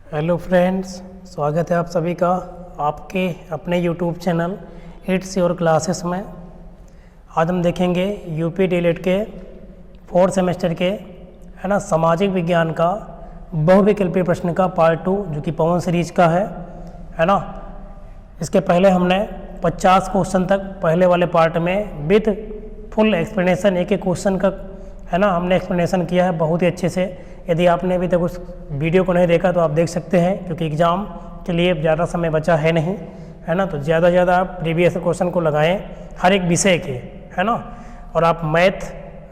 Hello friends, स्वागत है आप सभी का आपके अपने YouTube channel it's your classes में। आज हम देखेंगे यूपी डीएलएड के 4th सेमेस्टर के सामाजिक विज्ञान का बहुविकल्पीय प्रश्न का पार्ट 2 जो कि पवन सीरीज का है ना। इसके पहले हमने 50 क्वेश्चन तक पहले वाले पार्ट में विद फुल एक्सप्लेनेशन एक क्वेश्चन का हमने एक्सप्लेनेशन किया है बहुत ही अच्छे से। यदि आपने अभी तक उस वीडियो को नहीं देखा तो आप देख सकते हैं, क्योंकि एग्ज़ाम के लिए ज़्यादा समय बचा है नहीं, है ना। तो ज़्यादा ज़्यादा आप प्रीवियस क्वेश्चन को लगाएं हर एक विषय के, है ना। और आप मैथ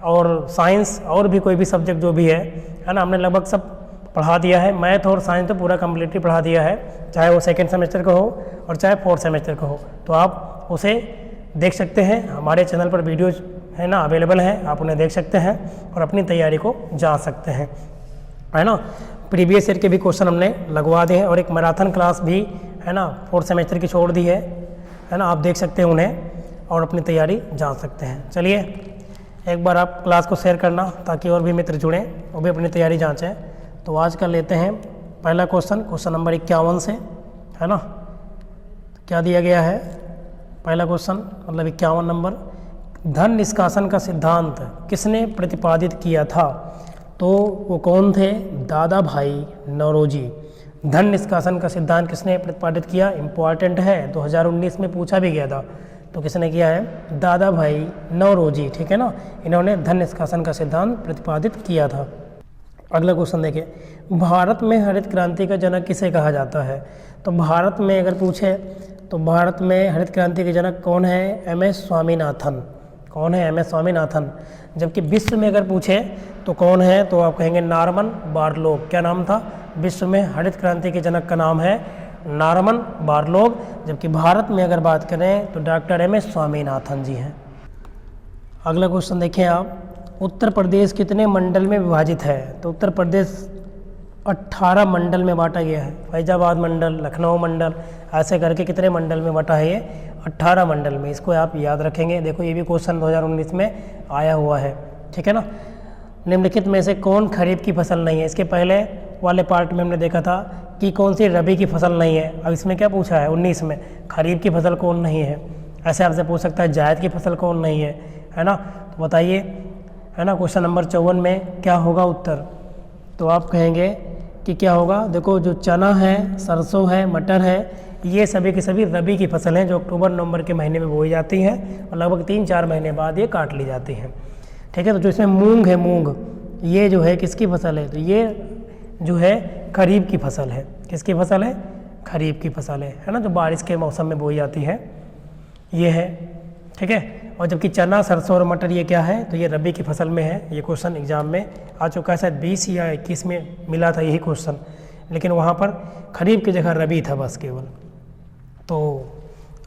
और साइंस और भी कोई भी सब्जेक्ट जो भी है ना, हमने लगभग सब पढ़ा दिया है। मैथ और साइंस तो पूरा कम्प्लीटली पढ़ा दिया है, चाहे वो 2nd सेमेस्टर का हो और चाहे 4th सेमेस्टर का हो। तो आप उसे देख सकते हैं, हमारे चैनल पर वीडियोज है ना अवेलेबल हैं, आप उन्हें देख सकते हैं और अपनी तैयारी को जान सकते हैं, है ना। प्रीवियस ईयर के भी क्वेश्चन हमने लगवा दिए हैं और एक मैराथन क्लास भी है ना 4th सेमेस्टर की छोड़ दी है ना। आप देख सकते हैं उन्हें और अपनी तैयारी जान सकते हैं। चलिए एक बार आप क्लास को शेयर करना ताकि और भी मित्र जुड़ें, वो भी अपनी तैयारी जांचें। तो आज का लेते हैं पहला क्वेश्चन नंबर 51 से, है ना। क्या दिया गया है पहला क्वेश्चन, मतलब 51 नंबर। धन निष्कासन का सिद्धांत किसने प्रतिपादित किया था? तो वो कौन थे? दादा भाई नौरोजी। धन निष्कासन का सिद्धांत किसने प्रतिपादित किया? इम्पॉर्टेंट है, 2019 में पूछा भी गया था। तो किसने किया है? दादा भाई नौरोजी, ठीक है ना। इन्होंने धन निष्कासन का सिद्धांत प्रतिपादित किया था। अगला क्वेश्चन देखिए, भारत में हरित क्रांति का जनक किसे कहा जाता है? तो भारत में अगर पूछे तो भारत में हरित क्रांति के जनक कौन है? MS स्वामीनाथन। कौन है? MS स्वामीनाथन। जबकि विश्व में अगर पूछे तो कौन है, तो आप कहेंगे नॉर्मन बोरलॉग। क्या नाम था? विश्व में हरित क्रांति के जनक का नाम है नॉर्मन बोरलॉग। जबकि भारत में अगर बात करें तो डॉक्टर MS स्वामीनाथन जी हैं। अगला क्वेश्चन देखें आप, उत्तर प्रदेश कितने मंडल में विभाजित है? तो उत्तर प्रदेश 18 मंडल में बांटा गया है। फैजाबाद मंडल, लखनऊ मंडल, ऐसे करके कितने मंडल में बांटा है? ये 18 मंडल में। इसको आप याद रखेंगे। देखो ये भी क्वेश्चन 2019 में आया हुआ है, ठीक है ना। निम्नलिखित में से कौन खरीफ की फसल नहीं है? इसके पहले वाले पार्ट में हमने देखा था कि कौन सी रबी की फसल नहीं है। अब इसमें क्या पूछा है 19 में? खरीफ की फसल कौन नहीं है। ऐसे आपसे पूछ सकता है जायद की फसल कौन नहीं है ना। तो बताइए, है ना। क्वेश्चन नंबर 54 में क्या होगा उत्तर? तो आप कहेंगे कि क्या होगा? देखो जो चना है, सरसों है, मटर है, ये सभी की सभी रबी की फसल हैं जो अक्टूबर नवंबर के महीने में बोई जाती हैं और लगभग 3-4 महीने बाद ये काट ली जाती हैं, ठीक है। तो जो इसमें मूंग है, मूंग ये जो है किसकी फसल है? तो ये जो है खरीफ की फसल है। किसकी फसल है? खरीफ की फसल है ना, जो बारिश के मौसम में बोई जाती है, ये है, ठीक है। और जबकि चना, सरसों और मटर ये क्या है? तो ये रबी की फसल में है। ये क्वेश्चन एग्जाम में आ चुका है, शायद 20 या 21 में मिला था यही क्वेश्चन, लेकिन वहाँ पर खरीफ की जगह रबी था बस केवल। तो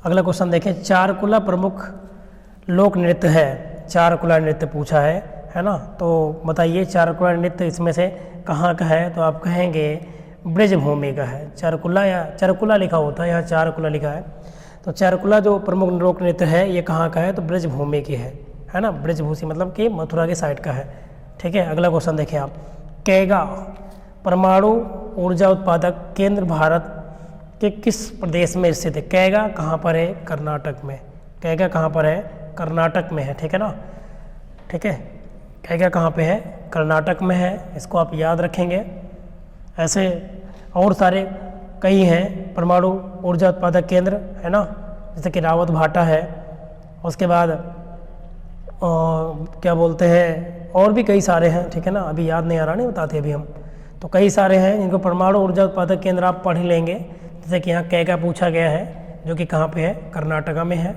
अगला क्वेश्चन देखें, चारकुला प्रमुख लोक नृत्य है। चारकुला नृत्य पूछा है ना। तो बताइए चारकुला नृत्य इसमें से कहाँ का है? तो आप कहेंगे ब्रजभूमि का है। चारकुला या चारकुला लिखा होता है, यहाँ चारकुला लिखा है। तो चारकुला जो प्रमुख लोक नृत्य है ये कहाँ का है? तो ब्रजभूमि की है ना। ब्रजभूषी मतलब कि मथुरा की साइड का है, ठीक है। अगला क्वेश्चन देखें आप, कैगा परमाणु ऊर्जा उत्पादक केंद्र भारत के किस प्रदेश में स्थित है? कैगा कहाँ पर है? कर्नाटक में। कैगा कहाँ पर है? कर्नाटक में है, ठीक है ना, ठीक है। कैगा कहाँ पे है? कर्नाटक में है। इसको आप याद रखेंगे। ऐसे और सारे कई हैं परमाणु ऊर्जा उत्पादक केंद्र, है ना, जैसे कि रावत भाटा है। उसके बाद क्या बोलते हैं, और भी कई सारे हैं, ठीक है ना। अभी याद नहीं आ रहा, नहीं बताते अभी हम। तो कई सारे हैं जिनको परमाणु ऊर्जा उत्पादक केंद्र आप पढ़ ही लेंगे। जैसे कि यहाँ कैगा पूछा गया है जो कि कहाँ पे है? कर्नाटका में है।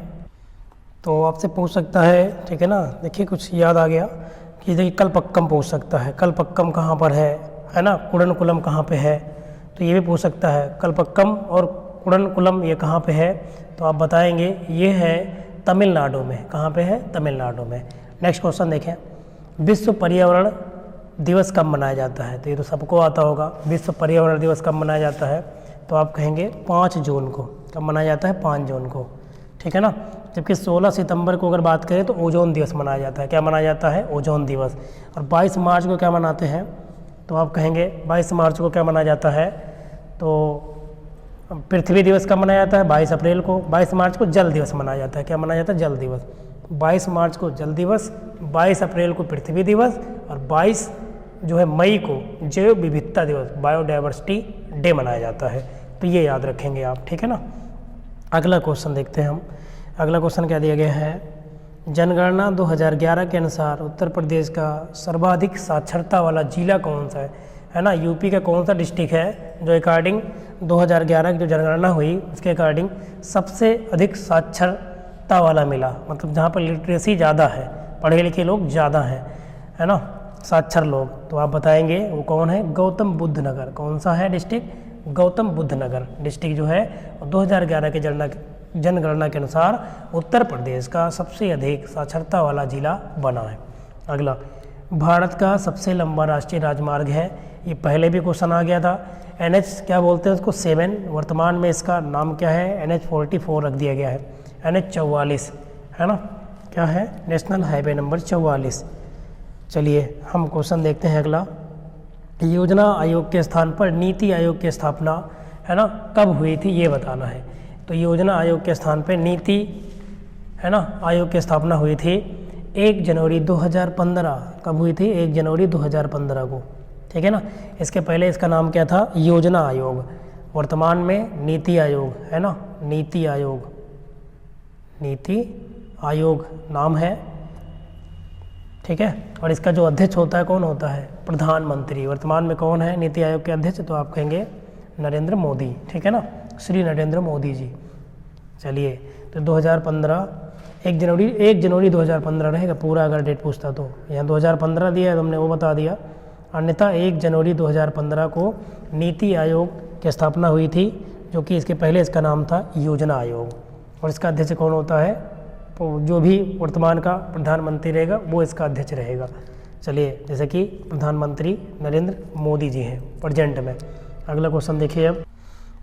तो आपसे पूछ सकता है, ठीक है ना। देखिए कुछ याद आ गया कि देखिए कलपक्कम पूछ सकता है। कलपक्कम कहाँ पर है ना। कुडनकुलम कहाँ पे है? तो ये भी पूछ सकता है। कलपक्कम और कुडनकुलम ये कहाँ पे है? तो आप बताएंगे ये है तमिलनाडु में। कहाँ पे है? तमिलनाडु में। नेक्स्ट क्वेश्चन देखें, विश्व पर्यावरण दिवस कब मनाया जाता है? तो ये तो सबको आता होगा। विश्व पर्यावरण दिवस कब मनाया जाता है? तो आप कहेंगे 5 जून को। कब मनाया जाता है? 5 जून को, ठीक है ना। जबकि 16 सितंबर को अगर बात करें तो ओजोन दिवस मनाया जाता है। क्या मनाया जाता है? ओजोन दिवस। और 22 मार्च को क्या मनाते हैं? तो आप कहेंगे 22 मार्च को क्या मनाया जाता है? तो पृथ्वी दिवस कब मनाया जाता है? 22 अप्रैल को। 22 मार्च को जल दिवस मनाया जाता है। क्या मनाया जाता है? जल दिवस। 22 मार्च को जल दिवस, 22 अप्रैल को पृथ्वी दिवस और 22 जो है मई को जैव विविधता दिवस, बायोडाइवर्सिटी डे मनाया जाता है। तो ये याद रखेंगे आप, ठीक है ना। अगला क्वेश्चन देखते हैं हम। अगला क्वेश्चन क्या दिया गया है? जनगणना 2011 के अनुसार उत्तर प्रदेश का सर्वाधिक साक्षरता वाला जिला कौन सा है ना। यूपी का कौन सा डिस्ट्रिक्ट है जो अकॉर्डिंग 2011 की जो जनगणना हुई उसके अकॉर्डिंग सबसे अधिक साक्षरता वाला मिला, मतलब जहाँ पर लिटरेसी ज़्यादा है, पढ़े लिखे लोग ज़्यादा हैं, है ना, साक्षर लोग। तो आप बताएंगे वो कौन है? गौतम बुद्ध नगर। कौन सा है डिस्ट्रिक्ट? गौतम बुद्ध नगर डिस्ट्रिक्ट जो है 2011 के जनगणना के अनुसार उत्तर प्रदेश का सबसे अधिक साक्षरता वाला जिला बना है। अगला, भारत का सबसे लंबा राष्ट्रीय राजमार्ग है। ये पहले भी क्वेश्चन आ गया था। NH क्या बोलते हैं उसको? 7। वर्तमान में इसका नाम क्या है? NH 44 रख दिया गया है। NH 44 है ना, क्या है? National highway number 44। चलिए हम क्वेश्चन देखते हैं अगला। योजना आयोग के स्थान पर नीति आयोग की स्थापना है ना कब हुई थी, ये बताना है। तो योजना आयोग के स्थान पर नीति है ना आयोग की स्थापना हुई थी 1 जनवरी 2015। कब हुई थी? 1 जनवरी 2015 को, ठीक है ना। इसके पहले इसका नाम क्या था? योजना आयोग। वर्तमान में नीति आयोग है ना, नीति आयोग, नीति आयोग नाम है, ठीक है। और इसका जो अध्यक्ष होता है कौन होता है? प्रधानमंत्री। वर्तमान में कौन है नीति आयोग के अध्यक्ष? तो आप कहेंगे नरेंद्र मोदी, ठीक है ना, श्री नरेंद्र मोदी जी। चलिए तो 2015 1 जनवरी 2015 रहेगा पूरा, अगर डेट पूछता तो। यहाँ 2015 दिया है तो हमने वो बता दिया। अन्यथा 1 जनवरी 2015 को नीति आयोग की स्थापना हुई थी, जो कि इसके पहले इसका नाम था योजना आयोग। और इसका अध्यक्ष कौन होता है? तो जो भी वर्तमान का प्रधानमंत्री रहेगा वो इसका अध्यक्ष रहेगा। चलिए, जैसे कि प्रधानमंत्री नरेंद्र मोदी जी हैं प्रेजेंट में। अगला क्वेश्चन देखिए अब।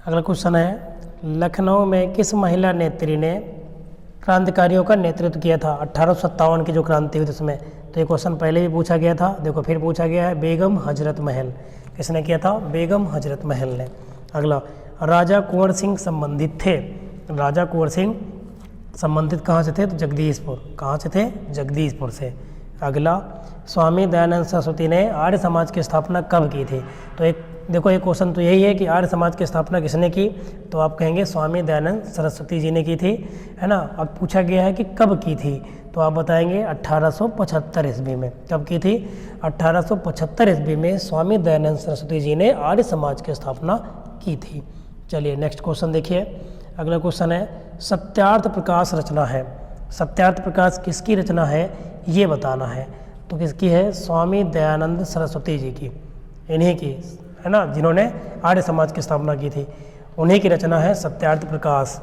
अगला क्वेश्चन है, लखनऊ में किस महिला नेत्री ने क्रांतिकारियों का नेतृत्व किया था? 1857 की जो क्रांति हुई उसमें। तो ये क्वेश्चन पहले भी पूछा गया था, देखो फिर पूछा गया है। बेगम हजरत महल। किसने किया था? बेगम हजरत महल ने। अगला, राजा कुंवर सिंह संबंधित थे। राजा कुंवर सिंह संबंधित कहाँ से थे? तो जगदीशपुर। कहाँ से थे? जगदीशपुर से। अगला, स्वामी दयानंद सरस्वती ने आर्य समाज की स्थापना कब की थी? तो एक देखो एक क्वेश्चन तो यही है कि आर्य समाज की स्थापना किसने की? तो आप कहेंगे स्वामी दयानंद सरस्वती जी ने की थी, है ना। अब पूछा गया है कि कब की थी, तो आप बताएंगे 1875 ईस्वी में। कब की थी? 1875 ईस्वी में स्वामी दयानंद सरस्वती जी ने आर्य समाज की स्थापना की थी। चलिए नेक्स्ट क्वेश्चन देखिए। अगला क्वेश्चन है, सत्यार्थ प्रकाश रचना है। सत्यार्थ प्रकाश किसकी रचना है ये बताना है। तो किसकी है? स्वामी दयानंद सरस्वती जी की, इन्हीं की, है ना, जिन्होंने आर्य समाज की स्थापना की थी, उन्हीं की रचना है सत्यार्थ प्रकाश,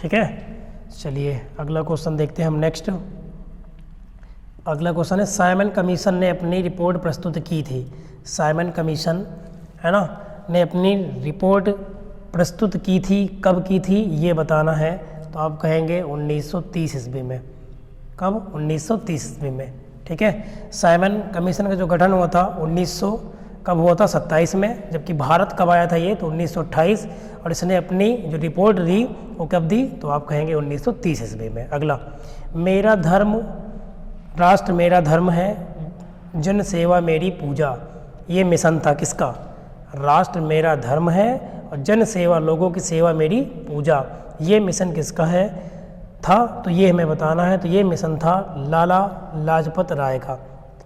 ठीक है। चलिए अगला क्वेश्चन देखते हैं हम नेक्स्ट। अगला क्वेश्चन है, साइमन कमीशन ने अपनी रिपोर्ट प्रस्तुत की थी। साइमन कमीशन, है ना, ने अपनी रिपोर्ट प्रस्तुत की थी, कब की थी ये बताना है। तो आप कहेंगे 1930 ईस्वी में। कब? 1930 ईस्वी में, ठीक है। साइमन कमीशन का जो गठन हुआ था 1900 कब हुआ था? 27 में। जबकि भारत कब आया था ये? तो 1928। और इसने अपनी जो रिपोर्ट दी वो कब दी? तो आप कहेंगे 1930 ईस्वी में। अगला, मेरा धर्म राष्ट्र मेरा धर्म है, जन सेवा मेरी पूजा। ये मिशन था किसका? राष्ट्र मेरा धर्म है और जन सेवा, लोगों की सेवा मेरी पूजा। ये मिशन किसका है था? तो ये हमें बताना है। तो ये मिशन था लाला लाजपत राय का।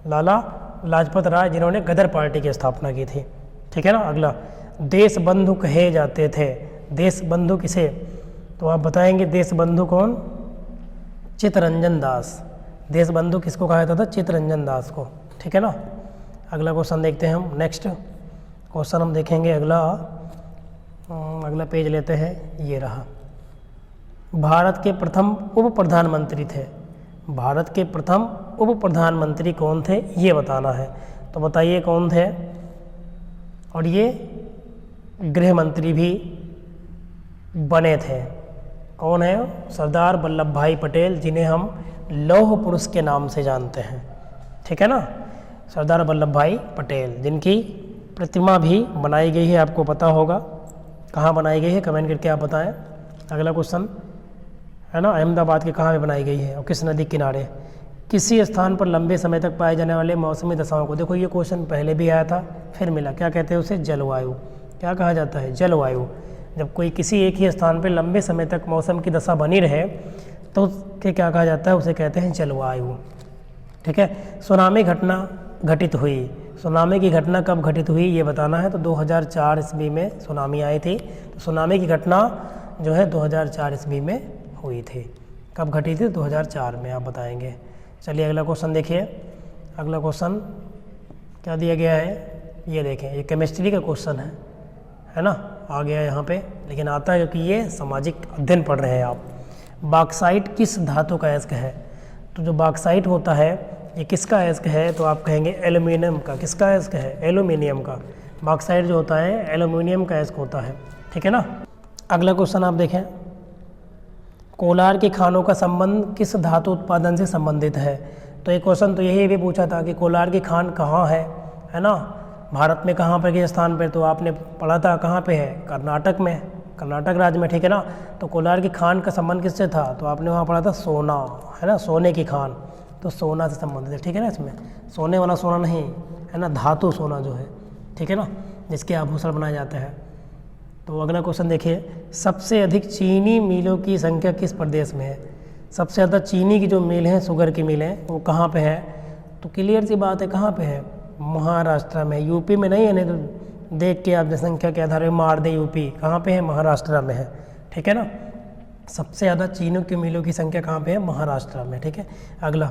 लाला लाजपत राय जिन्होंने गदर पार्टी की स्थापना की थी, ठीक है ना। अगला, देश बंधु कहे जाते थे। देश बंधु किसे? तो आप बताएंगे देश बंधु कौन? चित्तरंजन दास। देश बंधु किसको कहा जाता था? चित्तरंजन दास को, ठीक है ना। अगला क्वेश्चन देखते हैं हम नेक्स्ट क्वेश्चन हम देखेंगे। अगला पेज लेते हैं, ये रहा। भारत के प्रथम उप प्रधानमंत्री थे। भारत के प्रथम उप प्रधानमंत्री कौन थे ये बताना है। तो बताइए कौन थे? और ये गृह मंत्री भी बने थे। कौन है? सरदार वल्लभ भाई पटेल, जिन्हें हम लौह पुरुष के नाम से जानते हैं, ठीक है ना। सरदार वल्लभ भाई पटेल, जिनकी प्रतिमा भी बनाई गई है, आपको पता होगा, कहाँ बनाई गई है, कमेंट करके आप बताएं। अगला क्वेश्चन है ना, अहमदाबाद के कहाँ पे बनाई गई है और किस नदी के किनारे। किसी स्थान पर लंबे समय तक पाए जाने वाले मौसमी दशाओं को, देखो ये क्वेश्चन पहले भी आया था फिर मिला, क्या कहते हैं उसे, जलवायु। क्या कहा जाता है, जलवायु। जब कोई किसी एक ही स्थान पर लंबे समय तक मौसम की दशा बनी रहे तो उसे क्या कहा जाता है, उसे कहते हैं जलवायु। ठीक है। सुनामी घटना घटित हुई, सुनामी की घटना कब घटित हुई ये बताना है। तो 2004 ईस्वी में सुनामी आई थी। तो सुनामी की घटना जो है 2004 ईस्वी में हुई थी। कब घटी थी, 2004 में, आप बताएंगे। चलिए अगला क्वेश्चन देखिए। अगला क्वेश्चन क्या दिया गया है, ये देखें, ये केमिस्ट्री का क्वेश्चन है ना, आ गया यहाँ पे, लेकिन आता है क्योंकि ये सामाजिक अध्ययन पढ़ रहे हैं आप। बॉक्साइट किस धातु का अयस्क है। तो जो बॉक्साइट होता है ये किसका अयस्क है, तो आप कहेंगे एल्यूमिनियम का। किसका अयस्क है, एल्यूमिनियम का। बॉक्साइट जो होता है एल्यूमिनियम का अयस्क होता है। ठीक है ना। अगला क्वेश्चन आप देखें, कोलार के खानों का संबंध किस धातु उत्पादन से संबंधित है। तो एक क्वेश्चन तो यही भी पूछा था कि कोलार की खान कहाँ है ना, भारत में कहाँ पर, किस स्थान पर। तो आपने पढ़ा था कहाँ पे है, कर्नाटक में, कर्नाटक राज्य में। ठीक है ना। तो कोलार की खान का संबंध किससे था, तो आपने वहाँ पढ़ा था सोना, है ना, सोने की खान। तो सोना से संबंधित है। ठीक है ना, इसमें सोने वाला सोना नहीं है ना, धातु सोना जो है, ठीक है ना, जिसके आभूषण बनाए जाते हैं। तो अगला क्वेश्चन देखिए, सबसे अधिक चीनी मिलों की संख्या किस प्रदेश में है। सबसे ज़्यादा चीनी की जो मिल है, शुगर की मिल है, वो कहाँ पे है। तो क्लियर सी बात है, कहाँ पे है, महाराष्ट्र में। यूपी में नहीं है, नहीं तो देख के आप जनसंख्या के आधार पर मार दें, यूपी कहाँ पे है, महाराष्ट्र में है। ठीक है ना। सबसे ज़्यादा चीनी की मिलों की संख्या कहाँ पे है, महाराष्ट्र में। ठीक है। अगला,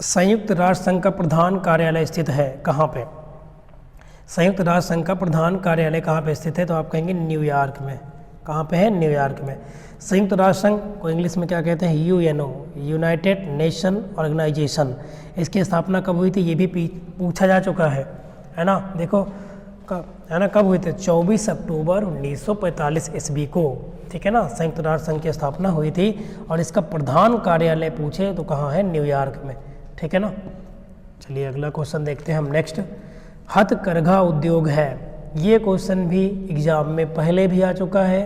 संयुक्त राष्ट्र संघ का प्रधान कार्यालय स्थित है कहाँ पे। संयुक्त राष्ट्र संघ का प्रधान कार्यालय कहाँ पे स्थित है, तो आप कहेंगे न्यूयॉर्क में। कहाँ पे है, न्यूयॉर्क में। संयुक्त राष्ट्र संघ को इंग्लिश में क्या कहते हैं, यूएनओ, यूनाइटेड नेशन ऑर्गेनाइजेशन। इसकी स्थापना कब हुई थी, ये भी पूछा जा चुका है ना। देखो है ना, कब हुई थी, 24 अक्टूबर 1945 ईस्वी को। ठीक है ना, संयुक्त राष्ट्र संघ की स्थापना हुई थी। और इसका प्रधान कार्यालय पूछे तो कहाँ है, न्यूयॉर्क में। ठीक है ना। चलिए अगला क्वेश्चन देखते हैं हम नेक्स्ट। हथकरघा उद्योग है, ये क्वेश्चन भी एग्जाम में पहले भी आ चुका है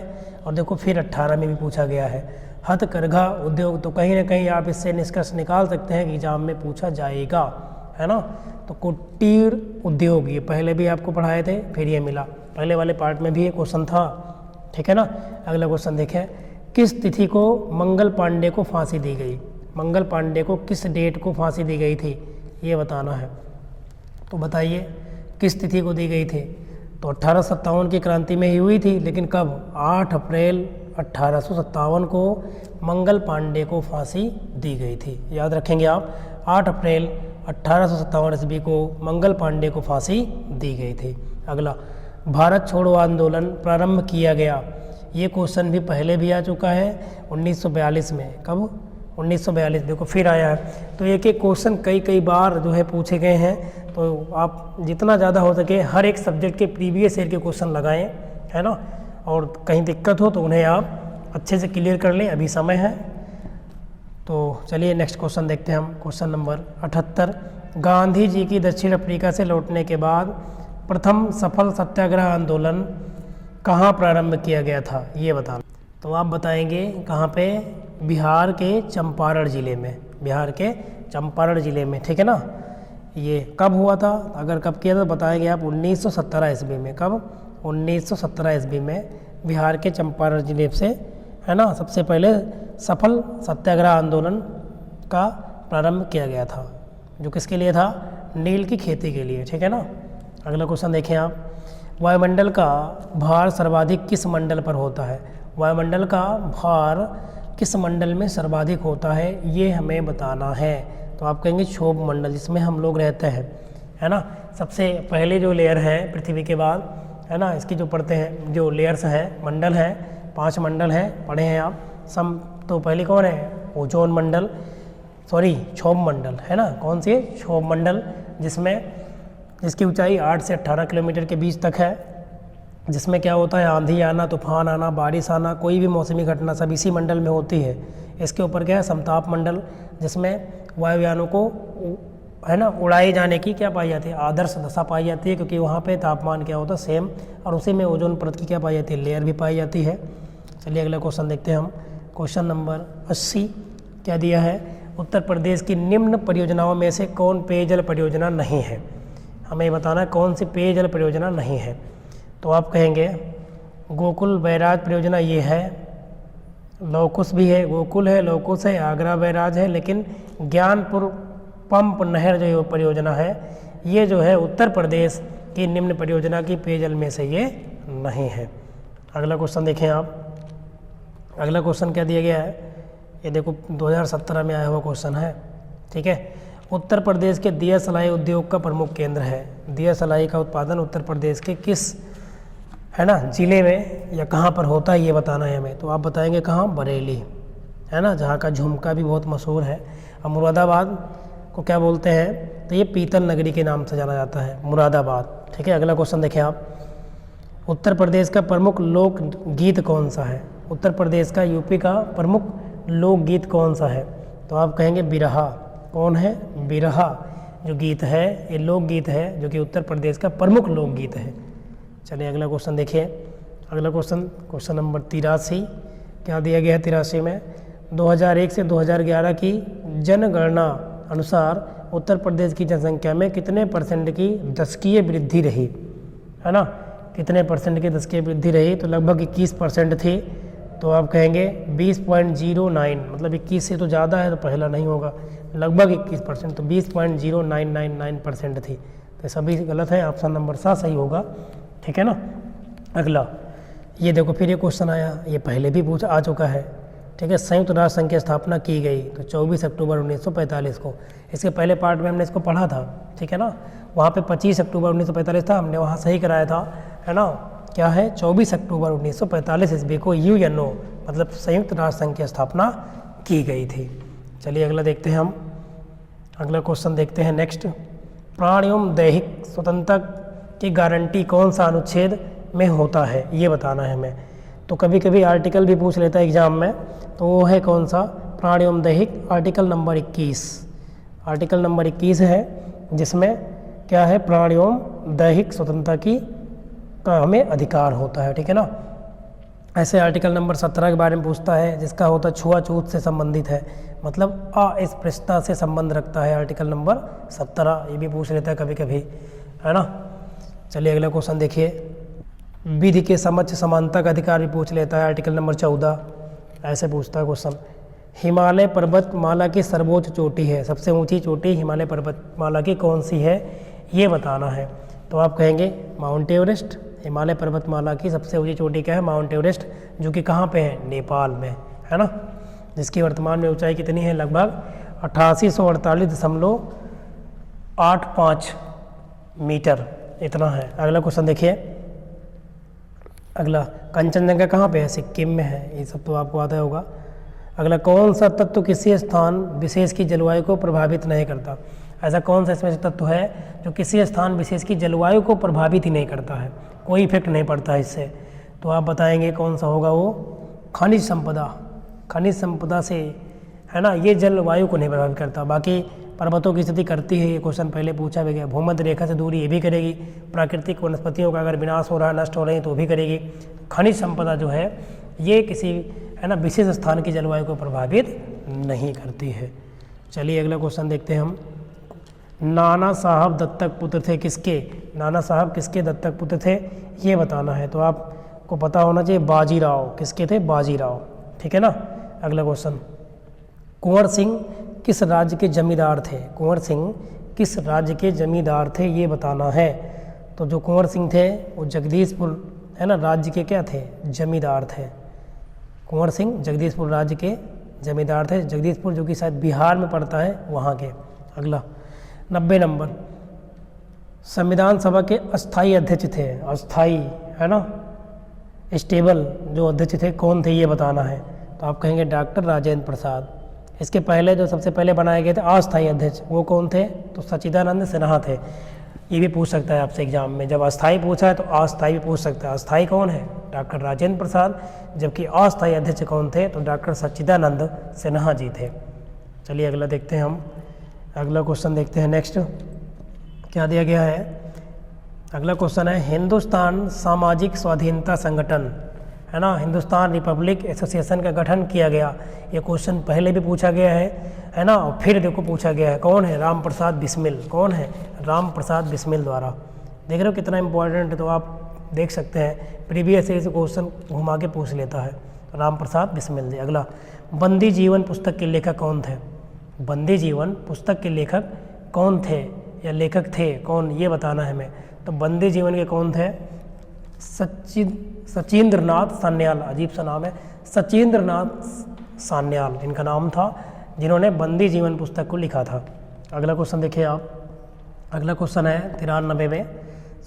और देखो फिर 18 में भी पूछा गया है। हथकरघा उद्योग, तो कहीं ना कहीं आप इससे निष्कर्ष निकाल सकते हैं कि एग्जाम में पूछा जाएगा, है ना। तो कुटीर उद्योग, ये पहले भी आपको पढ़ाए थे, फिर ये मिला, पहले वाले पार्ट में भी ये क्वेश्चन था। ठीक है ना। अगला क्वेश्चन देखें, किस तिथि को मंगल पांडे को फांसी दी गई। मंगल पांडे को किस डेट को फांसी दी गई थी, ये बताना है। तो बताइए किस तिथि को दी गई थी। तो 1857 की क्रांति में ही हुई थी, लेकिन कब, 8 अप्रैल 1857 को मंगल पांडे को फांसी दी गई थी। याद रखेंगे आप, 8 अप्रैल 1857 ईस्वी को मंगल पांडे को फांसी दी गई थी। अगला, भारत छोड़ो आंदोलन प्रारंभ किया गया, ये क्वेश्चन भी पहले भी आ चुका है 1942 में। कब, 1942, देखो फिर आया है। तो एक एक क्वेश्चन कई बार जो है पूछे गए हैं। तो आप जितना ज़्यादा हो सके हर एक सब्जेक्ट के प्रीवियस ईयर के क्वेश्चन लगाएं, है ना। और कहीं दिक्कत हो तो उन्हें आप अच्छे से क्लियर कर लें, अभी समय है। तो चलिए नेक्स्ट क्वेश्चन देखते हैं हम। क्वेश्चन नंबर 78, गांधी जी की दक्षिण अफ्रीका से लौटने के बाद प्रथम सफल सत्याग्रह आंदोलन कहाँ प्रारंभ किया गया था, ये बताना। तो आप बताएंगे कहाँ पे, बिहार के चंपारण ज़िले में, बिहार के चंपारण ज़िले में। ठीक है ना। ये कब हुआ था, अगर कब किया था बताएंगे आप, 1917 ईस्वी में। कब, 1917 ईस्वी में बिहार के चंपारण जिले से, है ना, सबसे पहले सफल सत्याग्रह आंदोलन का प्रारंभ किया गया था, जो किसके लिए था, नील की खेती के लिए। ठीक है ना। अगला क्वेश्चन देखें आप, वायुमंडल का भार सर्वाधिक किस मंडल पर होता है। वायुमंडल का भार किस मंडल में सर्वाधिक होता है, ये हमें बताना है। तो आप कहेंगे क्षोभ मंडल, जिसमें हम लोग रहते हैं, है ना। सबसे पहले जो लेयर है पृथ्वी के बाद, है ना, इसकी जो पढ़ते हैं, जो लेयर्स हैं, मंडल है, 5 मंडल हैं, पढ़े हैं आप। तो पहली कौन है, ओजोन मंडल, सॉरी क्षोभ मंडल, है ना। कौन सी, क्षोभ मंडल, जिसकी ऊंचाई 8 से 18 किलोमीटर के बीच तक है, जिसमें क्या होता है, आंधी आना, तूफान आना, बारिश आना, कोई भी मौसमी घटना सब इसी मंडल में होती है। इसके ऊपर क्या है, समताप मंडल, जिसमें वायुयानों को है ना उड़ाए जाने की क्या पाई जाती है, आदर्श दशा पाई जाती है, क्योंकि वहाँ पे तापमान क्या होता है सेम, और उसी में ओजोन परत की क्या पाई जाती है, लेयर भी पाई जाती है। चलिए अगला क्वेश्चन देखते हैं हम। क्वेश्चन नंबर 80 क्या दिया है, उत्तर प्रदेश की निम्न परियोजनाओं में से कौन पेयजल परियोजना नहीं है। हमें बताना है कौन सी पेयजल परियोजना नहीं है। तो आप कहेंगे गोकुल बैराज परियोजना ये है, लौकुश भी है, गोकुल है, लौकुश है, आगरा बैराज है, लेकिन ज्ञानपुर पंप नहर जो परियोजना है ये जो है उत्तर प्रदेश की निम्न परियोजना की पेयजल में से ये नहीं है। अगला क्वेश्चन देखें आप। अगला क्वेश्चन क्या दिया गया है, ये देखो 2017 में आया हुआ क्वेश्चन है, ठीक है। उत्तर प्रदेश के दिया सलाई उद्योग का प्रमुख केंद्र है। दिया सलाई का उत्पादन उत्तर प्रदेश के किस है ना ज़िले में या कहाँ पर होता है ये बताना है हमें। तो आप बताएंगे कहाँ, बरेली, है ना, जहाँ का झुमका भी बहुत मशहूर है। और मुरादाबाद को क्या बोलते हैं, तो ये पीतल नगरी के नाम से जाना जाता है, मुरादाबाद, ठीक है। अगला क्वेश्चन देखें आप। उत्तर प्रदेश का प्रमुख लोक गीत कौन सा है। उत्तर प्रदेश का, यूपी का प्रमुख लोकगीत कौन सा है। तो आप कहेंगे बिरहा। कौन है, बिरहा जो गीत है ये लोकगीत है, जो कि उत्तर प्रदेश का प्रमुख लोकगीत है। चलिए अगला क्वेश्चन देखिए। अगला क्वेश्चन नंबर 83 क्या दिया गया है 83 में, 2001 से 2011 की जनगणना अनुसार उत्तर प्रदेश की जनसंख्या में कितने परसेंट की दशकीय वृद्धि रही, है ना, कितने परसेंट की दशकीय वृद्धि रही। तो लगभग 21% थी। तो आप कहेंगे 20.09, मतलब 21 से तो ज़्यादा है तो पहला नहीं होगा, लगभग 21%, तो 20.0999% थी। तो सभी गलत है, ऑप्शन नंबर 7 सही होगा, ठीक है ना। अगला ये देखो, फिर ये क्वेश्चन आया, ये पहले भी पूछा आ चुका है, ठीक है। संयुक्त राष्ट्र संघ की स्थापना की गई तो 24 अक्टूबर 1945 को। इसके पहले पार्ट में हमने इसको पढ़ा था, ठीक है ना। वहाँ पे 25 अक्टूबर 1945 था, हमने वहाँ सही कराया था, है ना। क्या है, 24 अक्टूबर 1945 ईस्वी को UNO मतलब संयुक्त राष्ट्र संघ की स्थापना की गई थी। चलिए अगला देखते हैं हम। अगला क्वेश्चन देखते हैं नेक्स्ट। प्राण एवं दैहिक स्वतंत्रता की गारंटी कौन सा अनुच्छेद में होता है ये बताना है हमें। तो कभी कभी आर्टिकल भी पूछ लेता है एग्जाम में, तो वो है कौन सा, प्राण एवं दैहिक, आर्टिकल नंबर 21। आर्टिकल नंबर 21 है जिसमें क्या है, प्राण एवं दैहिक स्वतंत्रता की का हमें अधिकार होता है, ठीक है ना। ऐसे आर्टिकल नंबर 17 के बारे में पूछता है जिसका होता है छुआछूत से संबंधित है, मतलब अस्पृश्यता से संबंध रखता है आर्टिकल नंबर 17, ये भी पूछ लेता है कभी कभी, है ना। चलिए अगला क्वेश्चन देखिए। विधि के समक्ष समानता का अधिकार भी पूछ लेता है आर्टिकल नंबर 14, ऐसे पूछता है क्वेश्चन। हिमालय पर्वतमाला की सर्वोच्च चोटी है, सबसे ऊंची चोटी हिमालय पर्वतमाला की कौन सी है ये बताना है। तो आप कहेंगे माउंट एवरेस्ट। हिमालय पर्वतमाला की सबसे ऊंची चोटी क्या है, माउंट एवरेस्ट, जो कि कहाँ पे है, नेपाल में, है ना, जिसकी वर्तमान में ऊंचाई कितनी है, लगभग 8848.85 मीटर इतना है। अगला क्वेश्चन देखिए। अगला, कंचनजंगा कहाँ पे है, सिक्किम में है, ये सब तो आपको आता होगा। अगला, कौन सा तत्व किसी स्थान विशेष की जलवायु को प्रभावित नहीं करता। ऐसा कौन सा इसमें से तत्व है जो किसी स्थान विशेष की जलवायु को प्रभावित ही नहीं करता है, कोई इफेक्ट नहीं पड़ता है इससे। तो आप बताएंगे कौन सा होगा वो, खनिज संपदा। खनिज संपदा से, है ना, ये जलवायु को नहीं प्रभावित करता। बाकी पर्वतों की स्थिति करती है, ये क्वेश्चन पहले पूछा भी गया। भूमध्य रेखा से दूरी ये भी करेगी। प्राकृतिक वनस्पतियों का अगर विनाश हो रहा है, नष्ट हो रही है तो भी करेगी। खनिज संपदा जो है ये किसी, है ना, विशेष स्थान की जलवायु को प्रभावित नहीं करती है। चलिए अगला क्वेश्चन देखते हैं हम। नाना साहब दत्तक पुत्र थे किसके, नाना साहब किसके दत्तक पुत्र थे ये बताना है। तो आपको पता होना चाहिए बाजीराव, किसके थे, बाजीराव, ठीक है ना। अगला क्वेश्चन, कुंवर सिंह किस राज्य के जमींदार थे। कुंवर सिंह किस राज्य के जमींदार थे ये बताना है। तो जो कुंवर सिंह थे वो जगदीशपुर, है ना, राज्य के क्या थे, जमींदार थे। कुंवर सिंह जगदीशपुर राज्य के जमींदार थे। जगदीशपुर जो कि शायद बिहार में पड़ता है, वहाँ के। अगला 90 नंबर, संविधान सभा के अस्थाई अध्यक्ष थे। अस्थाई, है ना, स्टेबल जो अध्यक्ष थे कौन थे ये बताना है। तो आप कहेंगे डॉक्टर राजेंद्र प्रसाद। इसके पहले जो सबसे पहले बनाए गए थे अस्थाई अध्यक्ष, वो कौन थे, तो सच्चिदानंद सिन्हा थे। ये भी पूछ सकता है आपसे एग्जाम में, जब अस्थाई पूछा है तो अस्थाई भी पूछ सकता है। अस्थाई कौन है, डॉक्टर राजेंद्र प्रसाद, जबकि अस्थाई अध्यक्ष कौन थे, तो डॉक्टर सच्चिदानंद सिन्हा जी थे। चलिए अगला देखते हैं हम। अगला क्वेश्चन देखते हैं। नेक्स्ट क्या दिया गया है। अगला क्वेश्चन है हिंदुस्तान सामाजिक स्वाधीनता संगठन, है ना, हिंदुस्तान रिपब्लिक एसोसिएशन का गठन किया गया। ये क्वेश्चन पहले भी पूछा गया है ना, और फिर देखो पूछा गया है। कौन है? राम प्रसाद बिस्मिल। कौन है? राम प्रसाद बिस्मिल द्वारा। देख रहे हो कितना इंपॉर्टेंट है, तो आप देख सकते हैं प्रीवियस ईयर से क्वेश्चन घुमा के पूछ लेता है। राम प्रसाद बिस्मिल जी। अगला, बंदी जीवन पुस्तक के लेखक कौन थे? बंदी जीवन पुस्तक के लेखक कौन थे या लेखक थे कौन, ये बताना है हमें। तो बंदी जीवन के कौन थे? सचिंद्रनाथ सान्याल। अजीब सा नाम है, सचिंद्रनाथ सान्याल इनका नाम था, जिन्होंने बंदी जीवन पुस्तक को लिखा था। अगला क्वेश्चन देखिए आप। अगला क्वेश्चन है 93 में,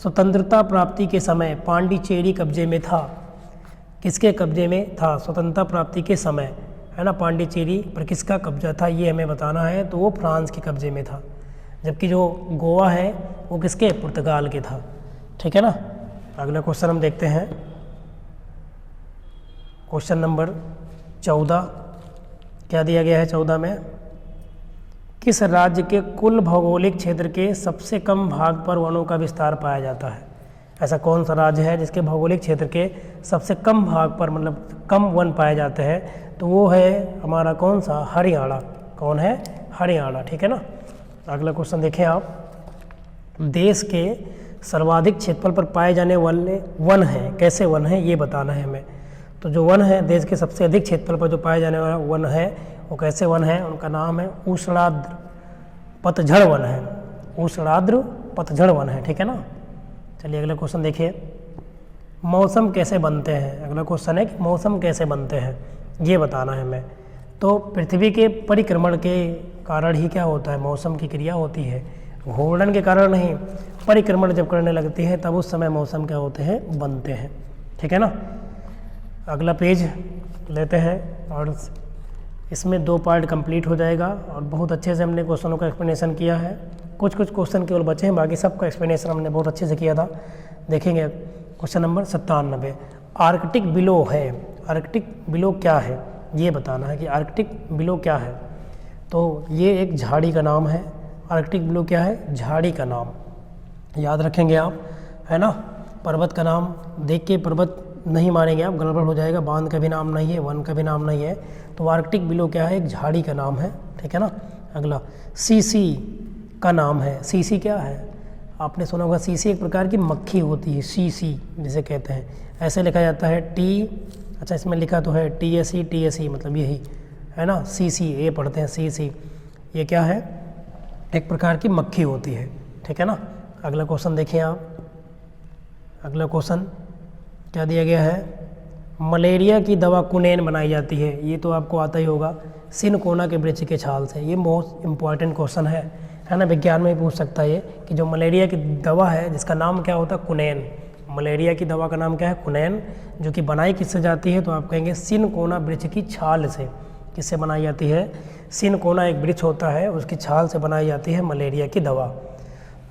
स्वतंत्रता प्राप्ति के समय पांडिचेरी कब्जे में था। किसके कब्जे में था? स्वतंत्रता प्राप्ति के समय, है ना, पांडिचेरी पर किसका कब्जा था ये हमें बताना है। तो वो फ्रांस के कब्जे में था, जबकि जो गोवा है वो किसके? पुर्तगाल के था। ठीक है ना। अगला क्वेश्चन हम देखते हैं, क्वेश्चन नंबर 14। क्या दिया गया है 14 में? किस राज्य के कुल भौगोलिक क्षेत्र के सबसे कम भाग पर वनों का विस्तार पाया जाता है? ऐसा कौन सा राज्य है जिसके भौगोलिक क्षेत्र के सबसे कम भाग पर मतलब कम वन पाए जाते हैं? तो वो है हमारा कौन सा? हरियाणा। कौन है? हरियाणा। ठीक है ना। अगला क्वेश्चन देखें आप। देश के सर्वाधिक क्षेत्रफल पर पाए जाने वाले वन हैं, कैसे वन हैं ये बताना है हमें। तो जो वन है देश के सबसे अधिक क्षेत्रफल पर जो पाए जाने वाला वन है वो कैसे वन है? उनका नाम है उष्णार्द्र पतझड़ वन है। उष्णार्द्र पतझड़ वन है। ठीक है ना। चलिए अगला क्वेश्चन देखिए, मौसम कैसे बनते हैं? अगला क्वेश्चन है कि मौसम कैसे बनते हैं ये बताना है हमें। तो पृथ्वी के परिक्रमण के कारण ही क्या होता है? मौसम की क्रिया होती है। घूर्णन के कारण नहीं, परिक्रमण जब करने लगती है तब उस समय मौसम क्या होते हैं? बनते हैं। ठीक है ना। अगला पेज लेते हैं और इसमें 2 पार्ट कंप्लीट हो जाएगा और बहुत अच्छे से हमने क्वेश्चनों का एक्सप्लेनेशन किया है। कुछ क्वेश्चन केवल बचे हैं, बाकी सबका एक्सप्लेनेशन हमने बहुत अच्छे से किया था। देखेंगे क्वेश्चन नंबर 97। आर्कटिक बिलो है। आर्कटिक बिलो क्या है ये बताना है कि आर्कटिक बिलो क्या है। तो ये एक झाड़ी का नाम है। आर्कटिक बिलो क्या है? झाड़ी का नाम। याद रखेंगे आप, है ना। पर्वत का नाम देख के पर्वत नहीं मानेंगे आप, गड़बड़ हो जाएगा। बांध का भी नाम नहीं है, वन का भी नाम नहीं है। तो आर्कटिक बिलो क्या है? एक झाड़ी का नाम है। ठीक है ना। अगला, सीसी का नाम है। सीसी क्या है? आपने सुना होगा, सीसी एक प्रकार की मक्खी होती है, सीसी जिसे कहते हैं। ऐसे लिखा जाता है टी, अच्छा इसमें लिखा तो है टीएसई मतलब यही है ना। सीसी ये पढ़ते हैं सीसी। ये क्या है? एक प्रकार की मक्खी होती है। ठीक है ना। अगला क्वेश्चन देखिए आप। अगला क्वेश्चन क्या दिया गया है? मलेरिया की दवा कुनैन बनाई जाती है। ये तो आपको आता ही होगा, सिनकोना के वृक्ष के छाल से। ये मोस्ट इम्पॉर्टेंट क्वेश्चन है ना। विज्ञान में भी पूछ सकता है ये कि जो मलेरिया की दवा है जिसका नाम क्या होता है? कुनैन। मलेरिया की दवा का नाम क्या है? कुनैन। जो कि बनाई किससे जाती है? तो आप कहेंगे सिनकोना वृक्ष की छाल से। किससे बनाई जाती है? सिनकोना एक वृक्ष होता है, उसकी छाल से बनाई जाती है मलेरिया की दवा।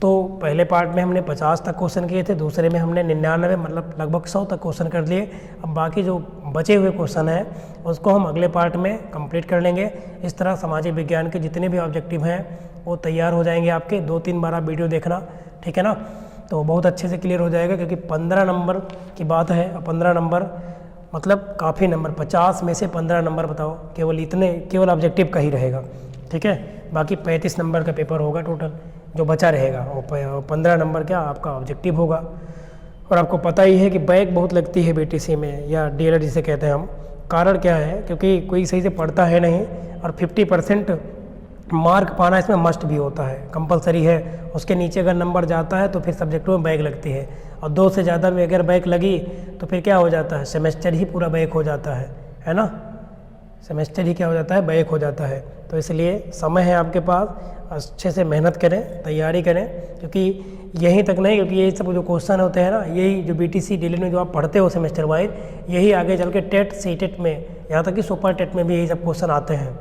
तो पहले पार्ट में हमने 50 तक क्वेश्चन किए थे, दूसरे में हमने 99 मतलब लगभग 100 तक क्वेश्चन कर लिए। अब बाकी जो बचे हुए क्वेश्चन हैं उसको हम अगले पार्ट में कंप्लीट कर लेंगे। इस तरह सामाजिक विज्ञान के जितने भी ऑब्जेक्टिव हैं वो तैयार हो जाएंगे आपके। 2-3 बार आप वीडियो देखना। ठीक है ना। तो बहुत अच्छे से क्लियर हो जाएगा, क्योंकि 15 नंबर की बात है। 15 नंबर मतलब काफ़ी नंबर, 50 में से 15 नंबर बताओ, केवल ऑब्जेक्टिव का ही रहेगा। ठीक है। बाकी 35 नंबर का पेपर होगा टोटल, जो बचा रहेगा वो 15 नंबर क्या आपका ऑब्जेक्टिव होगा। और आपको पता ही है कि बैक बहुत लगती है बीटीसी में, या डीएलएड जिसे कहते हैं हम। कारण क्या है? क्योंकि कोई सही से पढ़ता है नहीं, और 50% मार्क पाना इसमें मस्ट भी होता है, कंपलसरी है। उसके नीचे अगर नंबर जाता है तो फिर सब्जेक्टों में बैक लगती है, और 2 से ज़्यादा में अगर बैक लगी तो फिर क्या हो जाता है? सेमेस्टर ही पूरा बैक हो जाता है ना। सेमेस्टर ही क्या हो जाता है? बैक हो जाता है। तो इसलिए समय है आपके पास, अच्छे से मेहनत करें, तैयारी करें, क्योंकि यहीं तक नहीं, क्योंकि ये सब जो क्वेश्चन होते हैं ना, यही जो बीटीसी डीएलएड में जो आप पढ़ते हो सेमेस्टर वाइज, यही आगे चल के टेट सीटेट में, यहाँ तक कि सुपर टेट में भी यही सब क्वेश्चन आते हैं।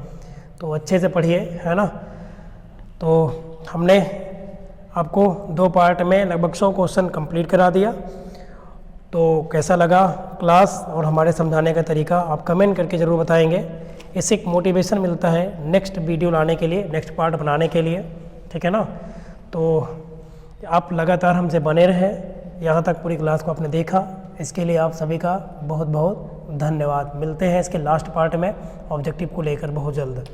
तो अच्छे से पढ़िए, है ना। तो हमने आपको 2 पार्ट में लगभग 100 क्वेश्चन कंप्लीट करा दिया। तो कैसा लगा क्लास और हमारे समझाने का तरीका आप कमेंट करके ज़रूर बताएंगे। इससे एक मोटिवेशन मिलता है नेक्स्ट वीडियो लाने के लिए, नेक्स्ट पार्ट बनाने के लिए, ठीक है ना। तो आप लगातार हमसे बने रहें, यहाँ तक पूरी क्लास को आपने देखा, इसके लिए आप सभी का बहुत बहुत धन्यवाद। मिलते हैं इसके लास्ट पार्ट में ऑब्जेक्टिव को लेकर बहुत जल्द।